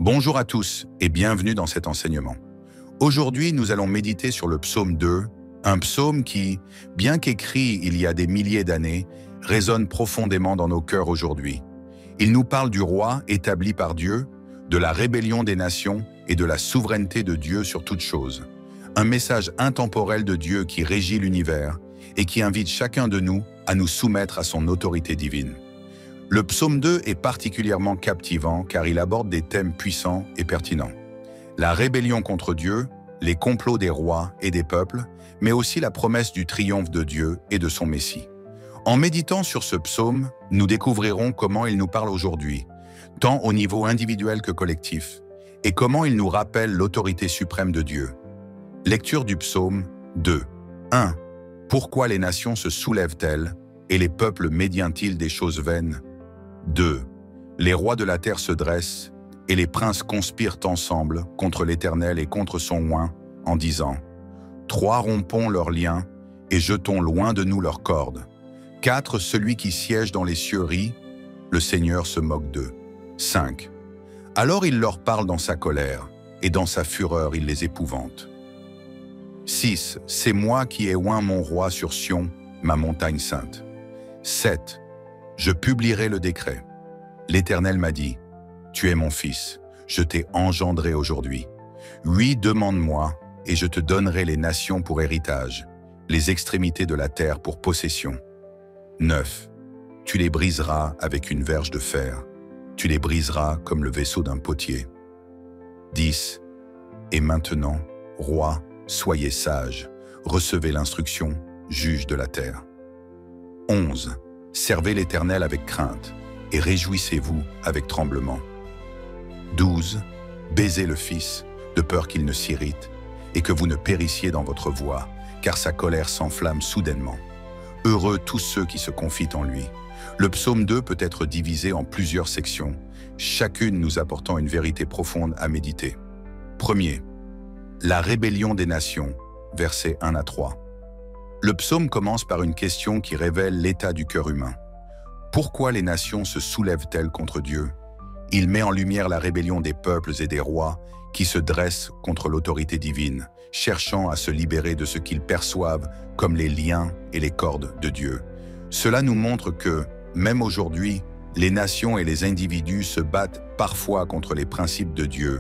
Bonjour à tous et bienvenue dans cet enseignement. Aujourd'hui, nous allons méditer sur le psaume 2, un psaume qui, bien qu'écrit il y a des milliers d'années, résonne profondément dans nos cœurs aujourd'hui. Il nous parle du roi établi par Dieu, de la rébellion des nations et de la souveraineté de Dieu sur toute chose. Un message intemporel de Dieu qui régit l'univers et qui invite chacun de nous à nous soumettre à son autorité divine. Le psaume 2 est particulièrement captivant car il aborde des thèmes puissants et pertinents. La rébellion contre Dieu, les complots des rois et des peuples, mais aussi la promesse du triomphe de Dieu et de son Messie. En méditant sur ce psaume, nous découvrirons comment il nous parle aujourd'hui, tant au niveau individuel que collectif, et comment il nous rappelle l'autorité suprême de Dieu. Lecture du psaume 2. 1. Pourquoi les nations se soulèvent-elles et les peuples méditent-ils des choses vaines? 2. Les rois de la terre se dressent, et les princes conspirent ensemble contre l'Éternel et contre son oint, en disant « 3. Rompons leurs liens, et jetons loin de nous leurs cordes. 4. Celui qui siège dans les cieux rit, le Seigneur se moque d'eux. 5. Alors il leur parle dans sa colère, et dans sa fureur il les épouvante. 6. C'est moi qui ai oint mon roi sur Sion, ma montagne sainte. 7. Je publierai le décret. L'Éternel m'a dit, « Tu es mon fils, je t'ai engendré aujourd'hui. 8. Demande-moi, et je te donnerai les nations pour héritage, les extrémités de la terre pour possession. 9. Tu les briseras avec une verge de fer, tu les briseras comme le vaisseau d'un potier. 10. Et maintenant, roi, soyez sages, recevez l'instruction, juge de la terre. 11. Servez l'Éternel avec crainte, et réjouissez-vous avec tremblement. 12. Baisez le Fils, de peur qu'il ne s'irrite, et que vous ne périssiez dans votre voie, car sa colère s'enflamme soudainement. Heureux tous ceux qui se confient en lui. Le psaume 2 peut être divisé en plusieurs sections, chacune nous apportant une vérité profonde à méditer. Premier. La rébellion des nations, versets 1 à 3. Le psaume commence par une question qui révèle l'état du cœur humain. Pourquoi les nations se soulèvent-elles contre Dieu? Il met en lumière la rébellion des peuples et des rois qui se dressent contre l'autorité divine, cherchant à se libérer de ce qu'ils perçoivent comme les liens et les cordes de Dieu. Cela nous montre que, même aujourd'hui, les nations et les individus se battent parfois contre les principes de Dieu,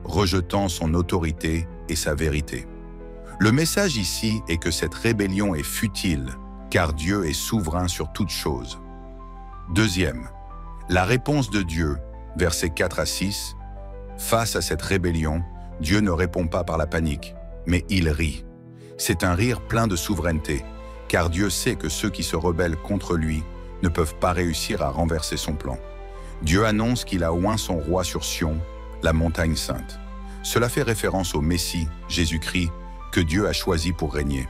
rejetant son autorité et sa vérité. Le message ici est que cette rébellion est futile, car Dieu est souverain sur toute chose. Deuxième, la réponse de Dieu, versets 4 à 6. Face à cette rébellion, Dieu ne répond pas par la panique, mais il rit. C'est un rire plein de souveraineté, car Dieu sait que ceux qui se rebellent contre lui ne peuvent pas réussir à renverser son plan. Dieu annonce qu'il a oint son roi sur Sion, la montagne sainte. Cela fait référence au Messie, Jésus-Christ, que Dieu a choisi pour régner.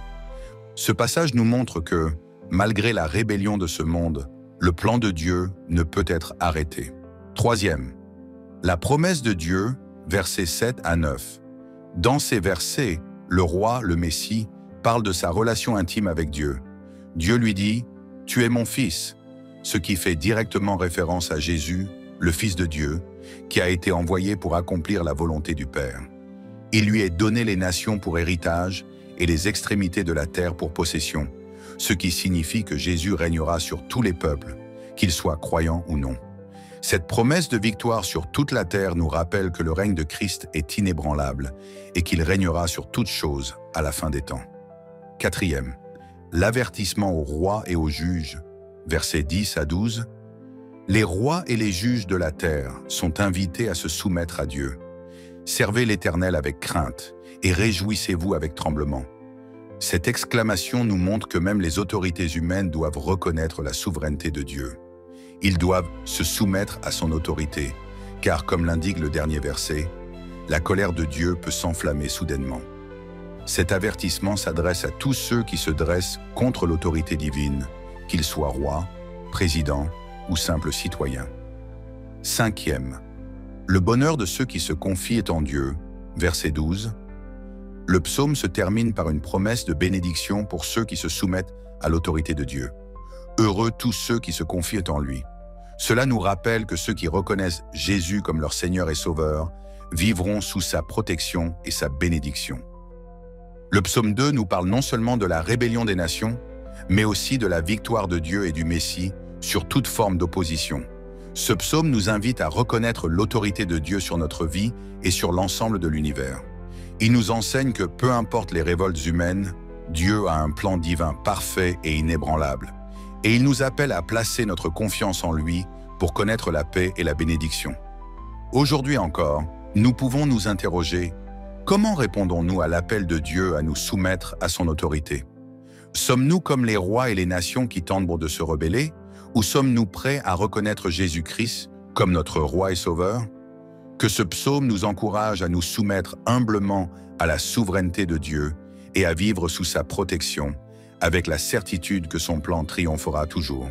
Ce passage nous montre que, malgré la rébellion de ce monde, le plan de Dieu ne peut être arrêté. Troisième, la promesse de Dieu, versets 7 à 9. Dans ces versets, le roi, le Messie, parle de sa relation intime avec Dieu. Dieu lui dit « Tu es mon fils », ce qui fait directement référence à Jésus, le Fils de Dieu, qui a été envoyé pour accomplir la volonté du Père. Il lui est donné les nations pour héritage et les extrémités de la terre pour possession, ce qui signifie que Jésus régnera sur tous les peuples, qu'ils soient croyants ou non. Cette promesse de victoire sur toute la terre nous rappelle que le règne de Christ est inébranlable et qu'il régnera sur toutes choses à la fin des temps. Quatrième, l'avertissement aux rois et aux juges, versets 10 à 12. Les rois et les juges de la terre sont invités à se soumettre à Dieu. Servez l'Éternel avec crainte et réjouissez-vous avec tremblement. Cette exclamation nous montre que même les autorités humaines doivent reconnaître la souveraineté de Dieu. Ils doivent se soumettre à son autorité, car comme l'indique le dernier verset, la colère de Dieu peut s'enflammer soudainement. Cet avertissement s'adresse à tous ceux qui se dressent contre l'autorité divine, qu'ils soient rois, présidents ou simples citoyens. Cinquième, le bonheur de ceux qui se confient en Dieu, verset 12. Le psaume se termine par une promesse de bénédiction pour ceux qui se soumettent à l'autorité de Dieu. Heureux tous ceux qui se confient en lui. Cela nous rappelle que ceux qui reconnaissent Jésus comme leur Seigneur et Sauveur vivront sous sa protection et sa bénédiction. Le psaume 2 nous parle non seulement de la rébellion des nations, mais aussi de la victoire de Dieu et du Messie sur toute forme d'opposition. Ce psaume nous invite à reconnaître l'autorité de Dieu sur notre vie et sur l'ensemble de l'univers. Il nous enseigne que peu importe les révoltes humaines, Dieu a un plan divin parfait et inébranlable. Et il nous appelle à placer notre confiance en lui pour connaître la paix et la bénédiction. Aujourd'hui encore, nous pouvons nous interroger, comment répondons-nous à l'appel de Dieu à nous soumettre à son autorité? Sommes-nous comme les rois et les nations qui tentent de se rebeller, ou sommes-nous prêts à reconnaître Jésus-Christ comme notre roi et sauveur? Que ce psaume nous encourage à nous soumettre humblement à la souveraineté de Dieu et à vivre sous sa protection, avec la certitude que son plan triomphera toujours.